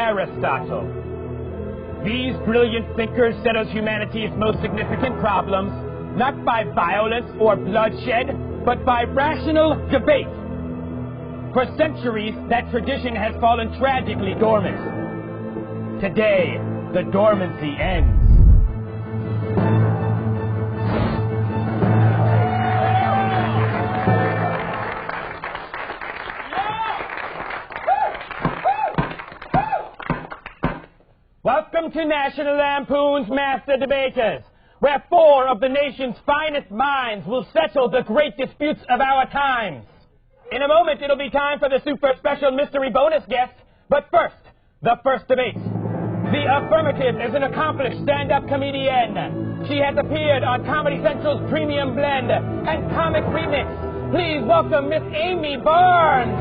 Aristotle. These brilliant thinkers settled humanity's most significant problems, not by violence or bloodshed, but by rational debate. For centuries, that tradition has fallen tragically dormant. Today, the dormancy ends. Welcome to National Lampoon's Master Debaters, where 4 of the nation's finest minds will settle the great disputes of our times. In a moment, it'll be time for the super special mystery bonus guest, but first, the first debate. The affirmative is an accomplished stand-up comedian. She has appeared on Comedy Central's Premium Blend and Comic Remix. Please welcome Miss Amy Barnes.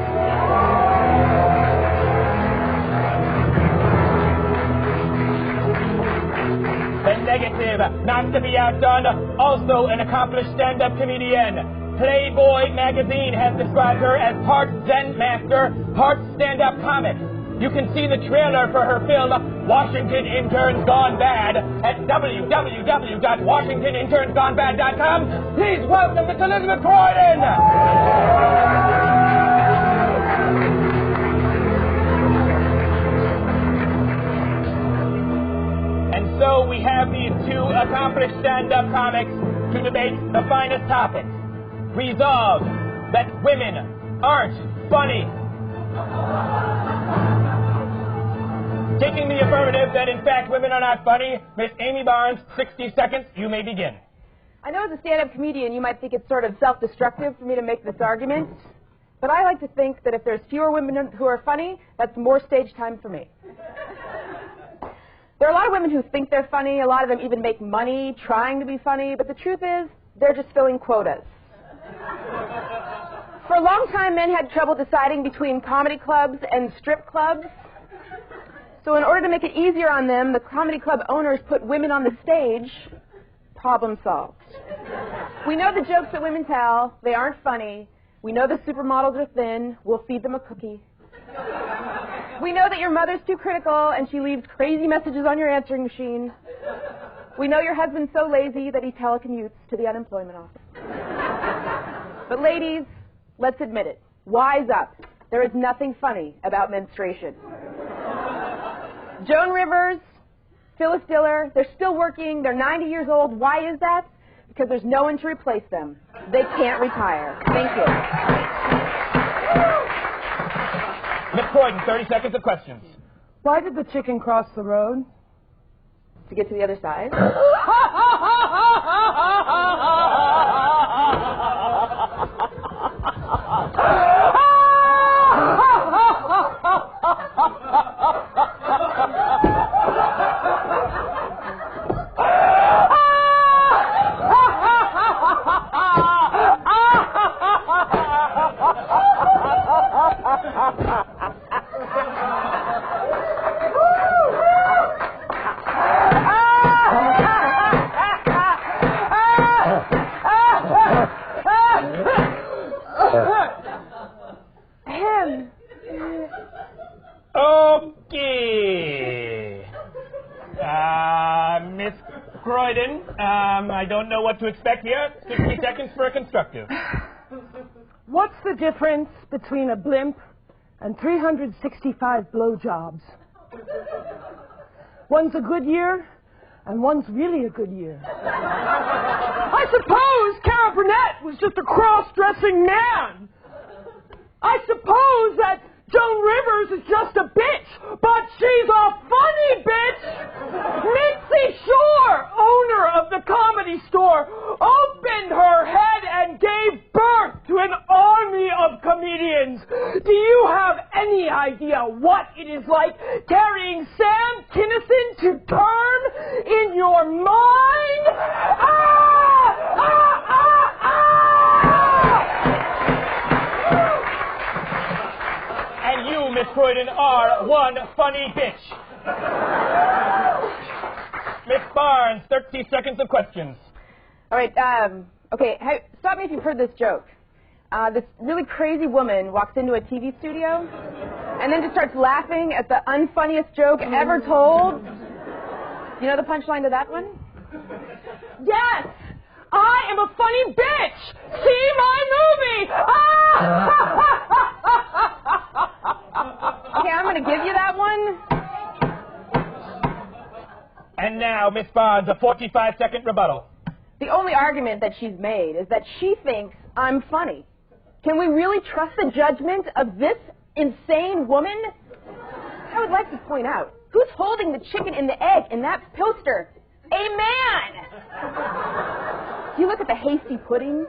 The negative, not to be outdone, also an accomplished stand-up comedian. Playboy magazine has described her as part Zen master, part stand-up comic. You can see the trailer for her film, Washington Interns Gone Bad, at www.washingtoninternsgonebad.com. Please welcome Miss Elizabeth Croydon! And so we have these 2 accomplished stand-up comics to debate the finest topics. Resolve that women aren't funny. Taking the affirmative that, in fact, women are not funny, Miss Amy Barnes, 60 seconds, you may begin. I know as a stand-up comedian you might think it's sort of self-destructive for me to make this argument, but I like to think that if there's fewer women who are funny, that's more stage time for me. There are a lot of women who think they're funny, a lot of them even make money trying to be funny, but the truth is, they're just filling quotas. For a long time, men had trouble deciding between comedy clubs and strip clubs. So in order to make it easier on them, the comedy club owners put women on the stage. Problem solved. We know the jokes that women tell. They aren't funny. We know the supermodels are thin. We'll feed them a cookie. We know that your mother's too critical and she leaves crazy messages on your answering machine. We know your husband's so lazy that he telecommutes to the unemployment office. But ladies, let's admit it. Wise up. There is nothing funny about menstruation. Joan Rivers, Phyllis Diller, they're still working. They're 90 years old. Why is that? Because there's no one to replace them. They can't retire. Thank you. Miss Croydon, 30 seconds of questions. Why did the chicken cross the road? To get to the other side. Okay. Miss Croydon, I don't know what to expect here. 60 seconds for a constructive. What's the difference between a blimp and 365 blowjobs? One's a good year, and one's really a good year. I suppose Cara Burnett was just a cross-dressing man. I suppose that Joan Rivers is just a bitch, but she's a funny bitch! Mitzi Shore, owner of the Comedy Store, opened her head and gave birth to an army of comedians. Do you have any idea what it is like carrying Sam Kinison to term in your mind? And you, Miss Croydon, are one funny bitch. Miss Barnes, 30 seconds of questions. All right, okay, stop me if you've heard this joke. This really crazy woman walks into a TV studio. and then just starts laughing at the unfunniest joke ever told. You know the punchline to that one? Yes! I am a funny bitch! See my movie! Okay, I'm going to give you that one. And now, Miss Barnes, a 45-second rebuttal. The only argument that she's made is that she thinks I'm funny. Can we really trust the judgment of this insane woman? I would like to point out, who's holding the chicken and the egg in that poster? A man! Do you look at the hasty pudding?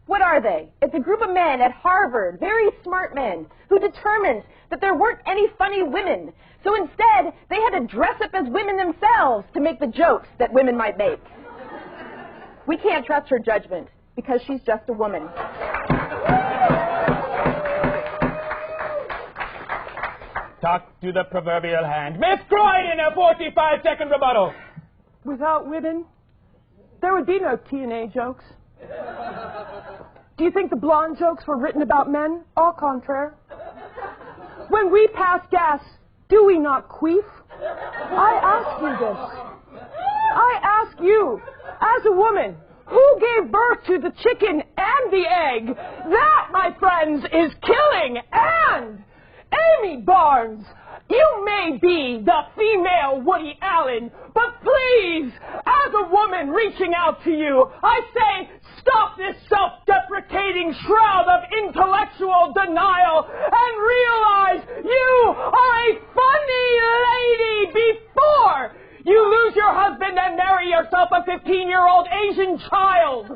What are they? It's a group of men at Harvard, very smart men, who determined that there weren't any funny women. So instead, they had to dress up as women themselves to make the jokes that women might make. We can't trust her judgment, because she's just a woman. Talk to the proverbial hand. Miss Croydon, a 45-second rebuttal. Without women, there would be no TNA jokes. Do you think the blonde jokes were written about men? Au contraire. When we pass gas, do we not queef? I ask you this. I ask you, as a woman, who gave birth to the chicken and the egg? That, my friends, is killing. And Amy Barnes, you may be the female Woody Allen, but please, as a woman reaching out to you, I say, stop this self-deprecating shroud of intellectual denial and realize you are a funny lady before you lose your husband and marry yourself a 15-year-old Asian child.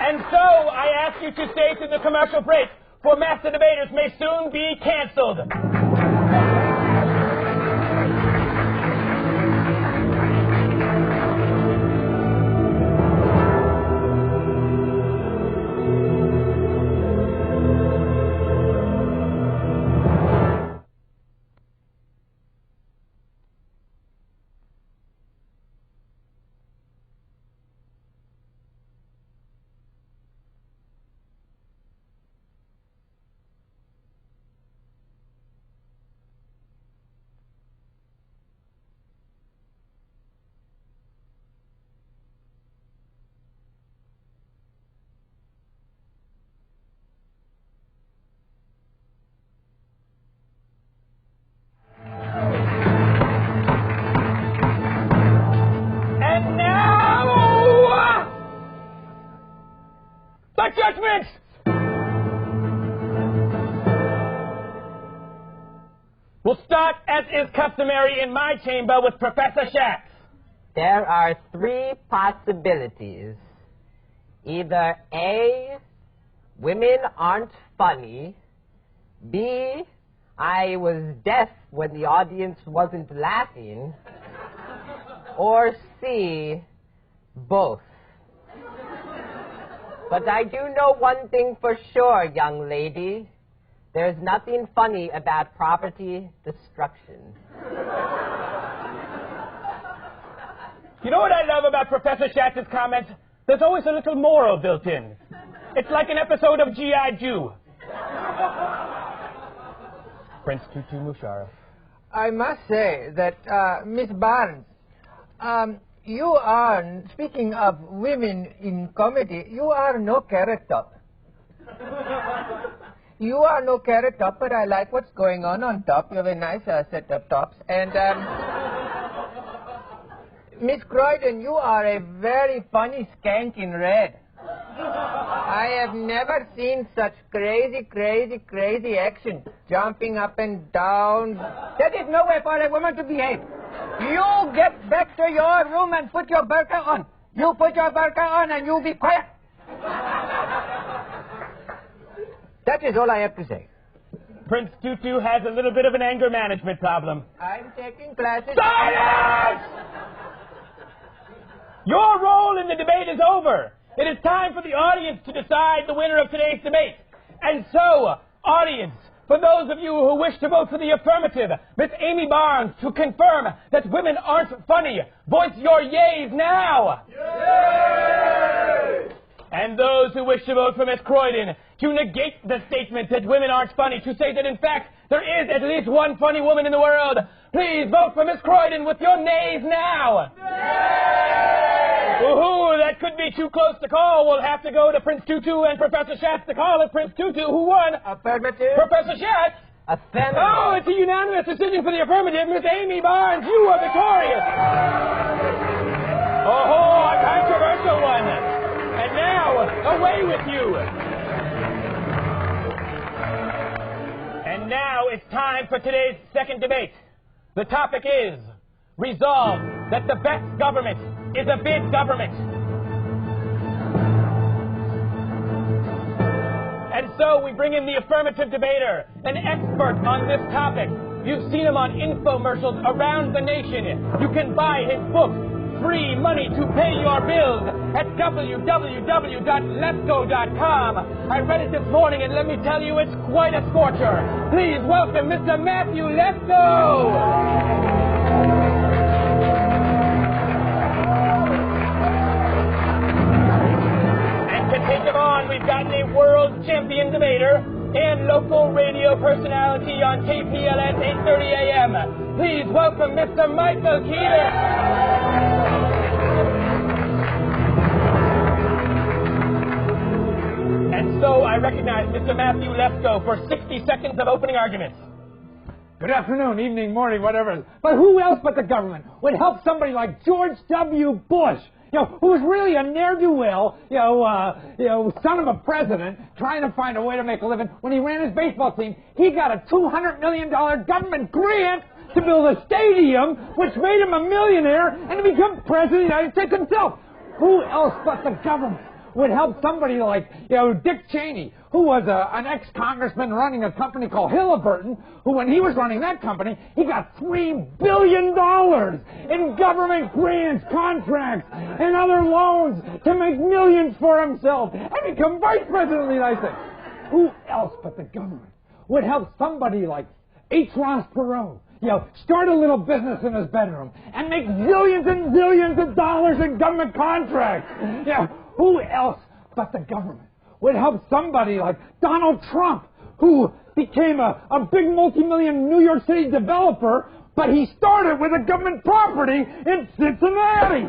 And so, I ask you to stay to the commercial break, for Master Debaters may soon be canceled. Judgment! We'll start, as is customary in my chamber, with Professor Schatz. There are three possibilities. Either A, women aren't funny. B, I was deaf when the audience wasn't laughing. Or C, both. But I do know one thing for sure, young lady. There's nothing funny about property destruction. You know what I love about Professor Schatz's comments? There's always a little moral built in. It's like an episode of G.I. Jew. Prince Tutu Musharraf. I must say that, Miss Barnes, you are, speaking of women in comedy, you are no carrot top. You are no carrot top, but I like what's going on top. You have a nice set of tops. And, Miss Croydon, you are a very funny skank in red. I have never seen such crazy action. Jumping up and down. That is no way for a woman to behave. You get back to your room and put your burqa on. You put your burqa on and you be quiet. That is all I have to say. Prince Tutu has a little bit of an anger management problem. I'm taking classes. Silence! Your role in the debate is over. It is time for the audience to decide the winner of today's debate. And so, audience, for those of you who wish to vote for the affirmative, Miss Amy Barnes, to confirm that women aren't funny, voice your yays now. Yay! And those who wish to vote for Miss Croydon to negate the statement that women aren't funny, to say that in fact there is at least one funny woman in the world, please vote for Miss Croydon with your nays now. Ooh, that could be too close to call. We'll have to go to Prince Tutu and Professor Schatz to call it. Prince Tutu, who won? Affirmative. Professor Schatz. Affirmative. Oh, it's a unanimous decision for the affirmative. Miss Amy Barnes, you are victorious. Oh, a controversial one. And now, away with you. And now it's time for today's second debate. The topic is, resolve that the best government is a big government. And so we bring in the affirmative debater, an expert on this topic. You've seen him on infomercials around the nation. You can buy his book, Free Money to Pay Your Bills, at www.lefko.com. I read it this morning, and let me tell you, it's quite a scorcher. Please welcome Mr. Matthew Lefko. To take him on, we've gotten a world champion debater and local radio personality on KPLS 8:30 a.m. Please welcome Mr. Michael Kivitz. And so I recognize Mr. Matthew Lefko for 60 seconds of opening arguments. Good afternoon, evening, morning, whatever. But who else but the government would help somebody like George W. Bush? Who was really a ne'er-do-well, son of a president, trying to find a way to make a living. When he ran his baseball team, he got a $200 million government grant to build a stadium, which made him a millionaire, and to become president of the United States himself. Who else but the government would help somebody like, Dick Cheney, who was an ex-congressman running a company called Halliburton, who, when he was running that company, he got $3 billion in government grants, contracts, and other loans to make millions for himself and become vice president of the United States. Who else but the government would help somebody like H. Ross Perot, start a little business in his bedroom and make zillions and zillions of dollars in government contracts? Who else but the government would help somebody like Donald Trump, who became a big multi-million New York City developer, but he started with a government property in Cincinnati?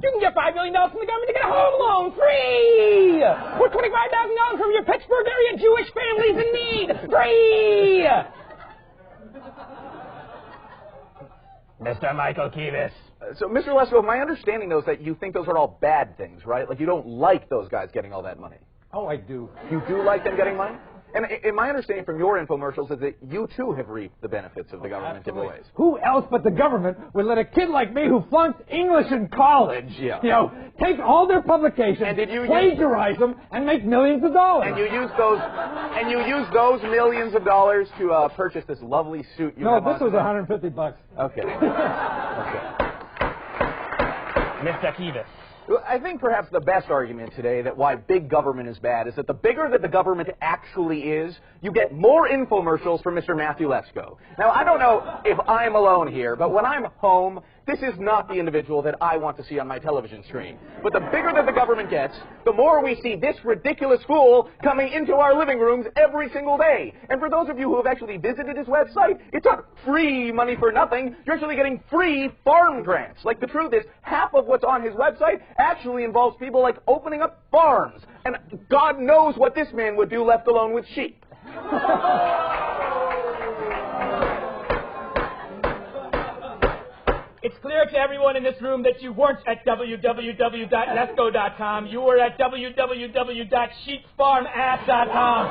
You can get $5 million from the government to get a home loan free! Or $25,000 from your Pittsburgh area Jewish families in need free! Mr. Michael Kivitz. So, Mr. Lesko, my understanding, though, is that you think those are all bad things, right? Like, you don't like those guys getting all that money. Oh, I do. You do like them getting money? And my understanding from your infomercials is that you, too, have reaped the benefits of the government in different ways. Who else but the government would let a kid like me who flunked English in college, take all their publications, and plagiarize them, and make millions of dollars? And you use those millions of dollars to purchase this lovely suit you have on? No, this was $150. Okay. Mr. Kivitz. I think perhaps the best argument today that why big government is bad is that the bigger that the government actually is, you get more infomercials from Mr. Matthew Lesko. Now, I don't know if I'm alone here, but when I'm home, this is not the individual that I want to see on my television screen. But the bigger that the government gets, the more we see this ridiculous fool coming into our living rooms every single day. And for those of you who have actually visited his website, it's not free money for nothing. You're actually getting free farm grants. Like, the truth is, half of what's on his website actually involves people like opening up farms. And God knows what this man would do left alone with sheep. It's clear to everyone in this room that you weren't at www.lesco.com. You were at www.sheepsfarmass.com.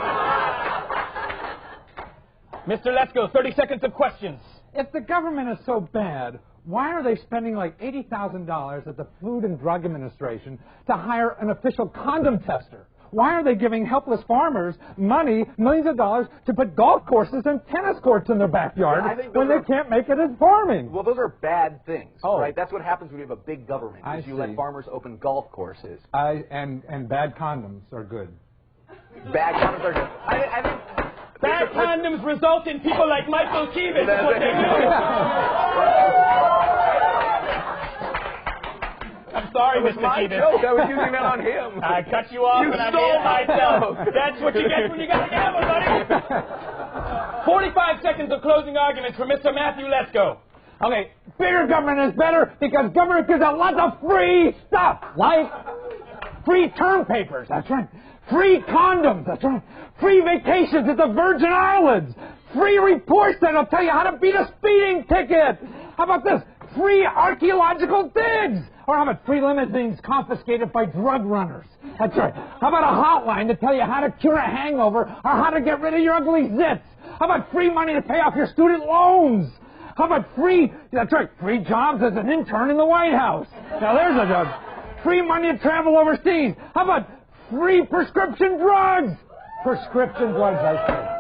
Mr. Lesko, 30 seconds of questions. If the government is so bad, why are they spending like $80,000 at the Food and Drug Administration to hire an official condom tester? Why are they giving helpless farmers money, millions of dollars, to put golf courses and tennis courts in their backyard when they can't make it as farming? Well, those are bad things, right? That's what happens when you have a big government, is you let farmers open golf courses. And bad condoms are good. Bad condoms are good. I think Bad condoms result in people like Michael Keevan. That's what they do. I'm sorry, Mr. Keevan. I was using that on him. I cut you off and I made it myself. That's what you get when you got a gamble, buddy. 45 seconds of closing arguments for Mr. Matthew Lesko. Okay, bigger government is better because government gives out lots of free stuff. Like free term papers, that's right. Free condoms, that's right. Free vacations at the Virgin Islands. Free reports that'll tell you how to beat a speeding ticket. How about this? Free archaeological digs. Or how about free limousines confiscated by drug runners? That's right. How about a hotline to tell you how to cure a hangover or how to get rid of your ugly zits? How about free money to pay off your student loans? How about free jobs as an intern in the White House? Now there's a job. Free money to travel overseas. How about free prescription drugs? Prescription drugs, I say.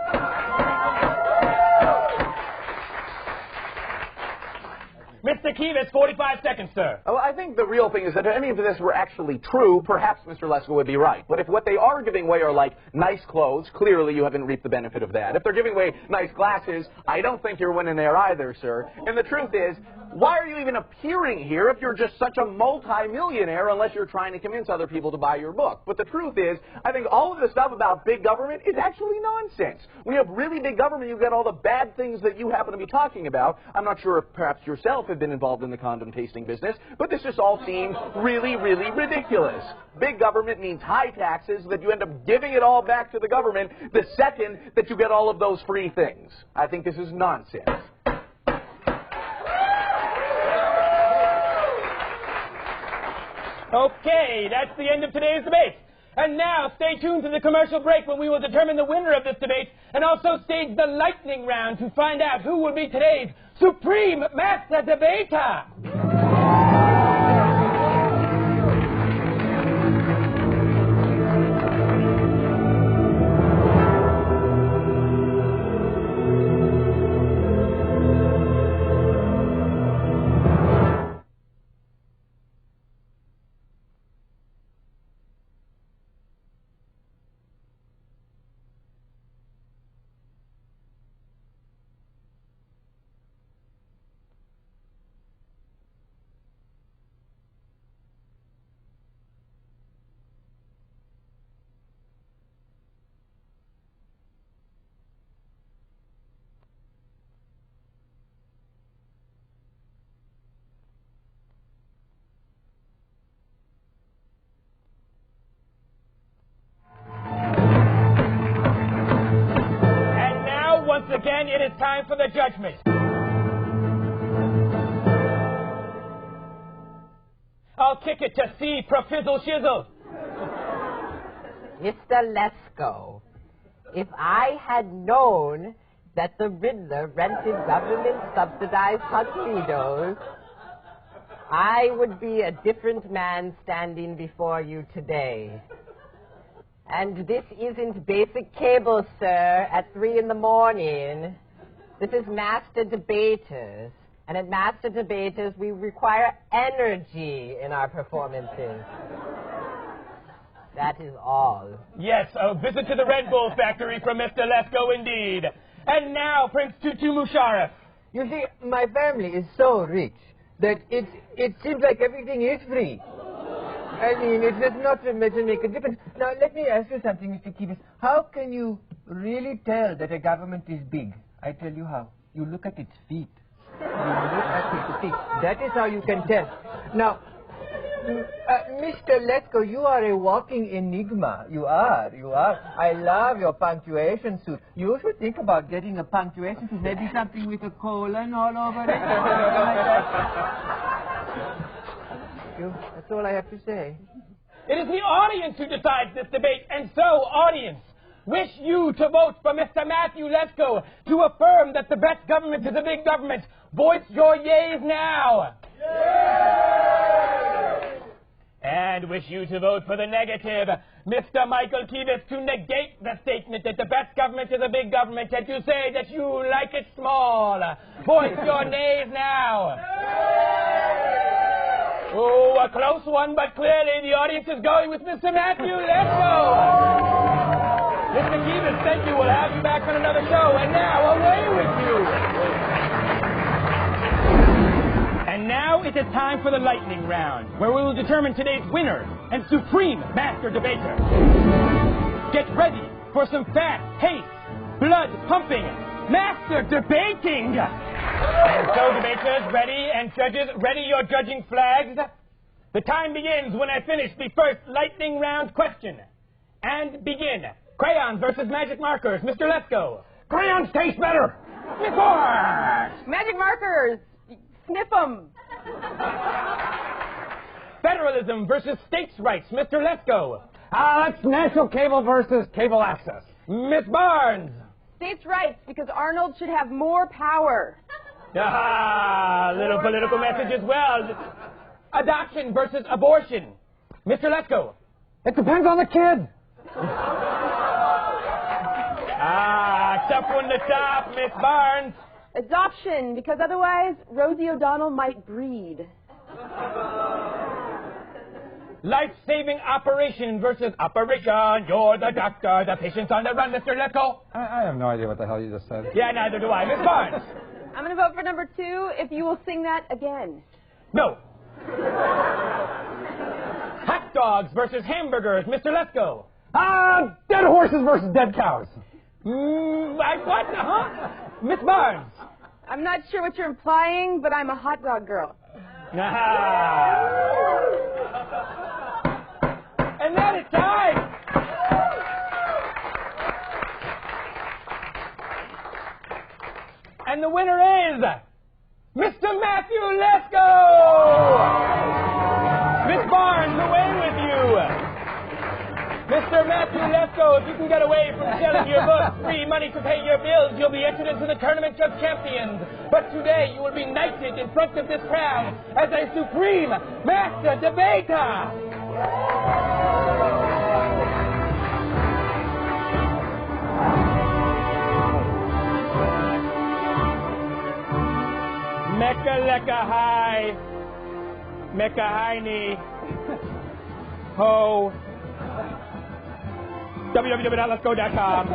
Mr. Kivitz, 45 seconds, sir. Well, I think the real thing is that if any of this were actually true, perhaps Mr. Lesko would be right. But if what they are giving away are like nice clothes, clearly you haven't reaped the benefit of that. If they're giving away nice glasses, I don't think you're winning there either, sir. And the truth is, why are you even appearing here if you're just such a multi-millionaire unless you're trying to convince other people to buy your book? But the truth is, I think all of the stuff about big government is actually nonsense. When you have really big government, you get all the bad things that you happen to be talking about. I'm not sure if perhaps yourself have been involved in the condom tasting business, but this just all seems really, really ridiculous. Big government means high taxes that you end up giving it all back to the government the second that you get all of those free things. I think this is nonsense. Okay, that's the end of today's debate. And now, stay tuned to the commercial break when we will determine the winner of this debate and also stage the lightning round to find out who will be today's Supreme Master Debater. Again, it is time for the judgment. I'll kick it to see Profizzle Shizzle. Mr. Lesko, if I had known that the Riddler rented government-subsidized tuxedos, I would be a different man standing before you today. And this isn't basic cable, sir, at 3 in the morning. This is Master Debaters. And at Master Debaters, we require energy in our performances. That is all. Yes, a visit to the Red Bull factory from Mr. Lesko indeed. And now, Prince Tutu Musharraf. You see, my family is so rich that it seems like everything is free. I mean, it does not make a difference. Now, let me ask you something, Mr. Kivitz. How can you really tell that a government is big? I tell you how. You look at its feet. You look at its feet. That is how you can tell. Now, Mr. Lesko, you are a walking enigma. You are. I love your punctuation suit. You should think about getting a punctuation suit. Maybe something with a colon all over it. That's all I have to say. It is the audience who decides this debate, and so, audience, wish you to vote for Mr. Matthew Lesko to affirm that the best government is a big government. Voice your yeas now. Yay! And wish you to vote for the negative, Mr. Michael Kivitz, to negate the statement that the best government is a big government and to say that you like it small. Voice your nays now. Oh, a close one, but clearly the audience is going with Mr. Matthew Lesko. Mr. Kivitz, Thank you. We'll have you back on another show. And now, away with you. And now it is time for the lightning round, where we will determine today's winner and supreme master debater. Get ready for some fast-paced, blood-pumping master debating. And so, debaters, ready, and judges, ready your judging flags. The time begins when I finish the first lightning round question. And begin. Crayons versus magic markers. Mr. Lesko. Crayons taste better. Miss Moore. Magic markers. Sniff 'em. Federalism versus states' rights. Mr. Lesko. That's national cable versus cable access. Miss Barnes. States' rights, because Arnold should have more power. Little political message as well. Adoption versus abortion. Mr. Lesko. It depends on the kid. Tough one to top, Miss Barnes. Adoption, because otherwise Rosie O'Donnell might breed. Life-saving operation versus operation. You're the doctor, the patient's on the run, Mr. Lesko. I have no idea what the hell you just said. Yeah, neither do I. Miss Barnes. I'm going to vote for number 2 if you will sing that again. No. Hot dogs versus hamburgers, Mr. Lesko. Dead horses versus dead cows. What? Huh? Miss Barnes. I'm not sure what you're implying, but I'm a hot dog girl. And that is time. And the winner is Mr. Matthew Lesko. Miss Barnes, away with you. Mr. Matthew Lesko, if you can get away from selling your books, free money to pay your bills, you'll be entered into the Tournament of Champions. But today you will be knighted in front of this crowd as a supreme master debater. Mecca lecca hi, Mecca hiney, ho, www.letsgo.com,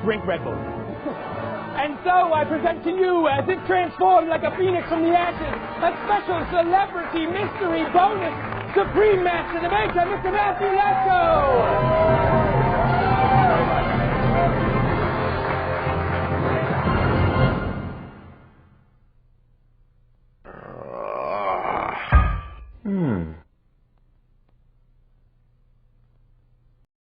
drink Red Bull. And so I present to you, as it transformed like a phoenix from the ashes, a special celebrity mystery bonus supreme master debater, Mr. Matthew Lesko.